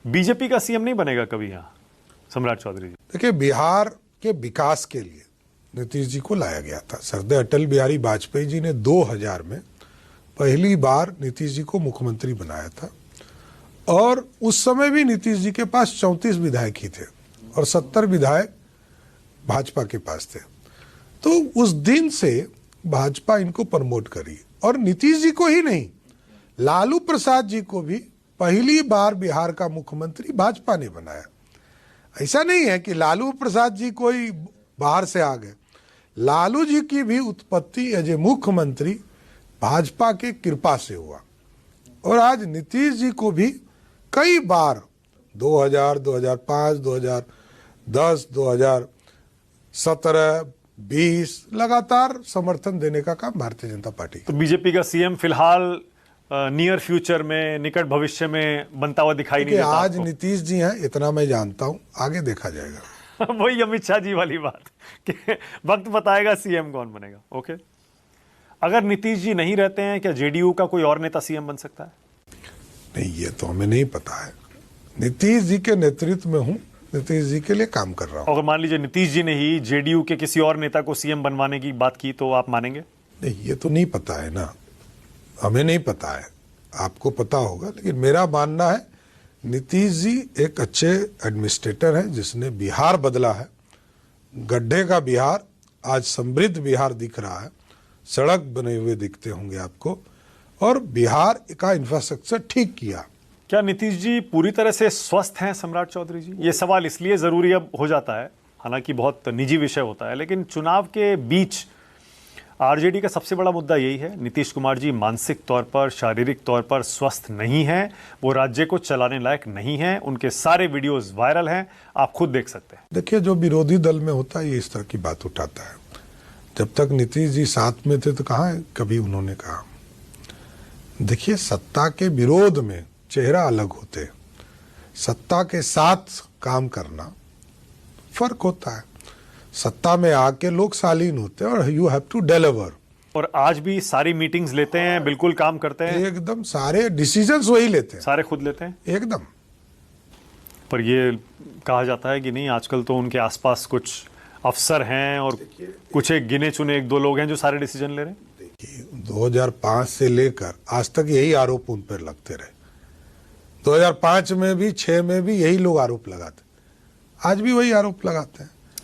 BJP का CM नहीं बनेगा कभी यहाँ सम्राट चौधरी जी? देखिए, बिहार के विकास के लिए नीतीश जी को लाया गया था। सरदार अटल बिहारी वाजपेयी जी ने 2000 में पहली बार नीतीश जी को मुख्यमंत्री बनाया था और उस समय भी नीतीश जी के पास 34 विधायक ही थे और 70 विधायक भाजपा के पास थे। तो उस दिन से भाजपा इनको प्रमोट करी और नीतीश जी को ही नहीं, लालू प्रसाद जी को भी पहली बार बिहार का मुख्यमंत्री भाजपा ने बनाया। ऐसा नहीं है कि लालू प्रसाद जी कोई बाहर से आ गए। लालू जी की भी उत्पत्ति एज ए मुख्यमंत्री भाजपा के कृपा से हुआ और आज नीतीश जी को भी कई बार 2000, 2005, 2010, 2017, 20 लगातार समर्थन देने का काम भारतीय जनता पार्टी। तो बीजेपी का सीएम फिलहाल नियर फ्यूचर में, निकट भविष्य में बनता हुआ दिखाई नहीं देता आज नीतीश जी हैं, इतना मैं जानता हूं, आगे देखा जाएगा। वही अमित शाह जी वाली बात कि वक्त बताएगा सीएम कौन बनेगा। ओके, अगर नीतीश जी नहीं रहते हैं, क्या जेडीयू का कोई और नेता सीएम बन सकता है? नहीं, ये तो हमें नहीं पता है। नीतीश जी के नेतृत्व में हूं, नीतीश जी के लिए काम कर रहा हूं। अगर मान लीजिए नीतीश जी ने ही जेडीयू के किसी और नेता को सीएम बनवाने की बात की तो आप मानेंगे? नहीं, ये तो नहीं पता है ना, हमें नहीं पता है, आपको पता होगा। लेकिन मेरा मानना है नीतीश जी एक अच्छे एडमिनिस्ट्रेटर हैं जिसने बिहार बदला है। गड्ढे का बिहार आज समृद्ध बिहार दिख रहा है, सड़क बने हुए दिखते होंगे आपको, और बिहार का इंफ्रास्ट्रक्चर ठीक किया। क्या नीतीश जी पूरी तरह से स्वस्थ हैं सम्राट चौधरी जी? ये सवाल इसलिए जरूरी अब हो जाता है, हालांकि बहुत निजी विषय होता है, लेकिन चुनाव के बीच आरजेडी का सबसे बड़ा मुद्दा यही है, नीतीश कुमार जी मानसिक तौर पर, शारीरिक तौर पर स्वस्थ नहीं हैं, वो राज्य को चलाने लायक नहीं हैं, उनके सारे वीडियोस वायरल हैं, आप खुद देख सकते हैं। देखिए, जो विरोधी दल में होता है ये इस तरह की बात उठाता है। जब तक नीतीश जी साथ में थे तो कहाँ कभी उन्होंने कहा। देखिए, सत्ता के विरोध में चेहरा अलग होते, सत्ता के साथ काम करना फर्क होता है। सत्ता में आके लोग शालीन होते हैं और यू हैव टू डिलीवर। और आज भी सारी मीटिंग्स लेते हैं, बिल्कुल काम करते हैं, एकदम सारे डिसीजंस वही लेते हैं, सारे खुद लेते हैं एकदम। पर ये कहा जाता है कि नहीं, आजकल तो उनके आसपास कुछ अफसर हैं और कुछ एक गिने चुने 1-2 लोग हैं जो सारे डिसीजन ले रहे हैं। देखिए, 2005 से लेकर आज तक यही आरोप उन पर लगते रहे। 2005 में भी, 6 में भी यही लोग आरोप लगाते, आज भी वही आरोप लगाते हैं।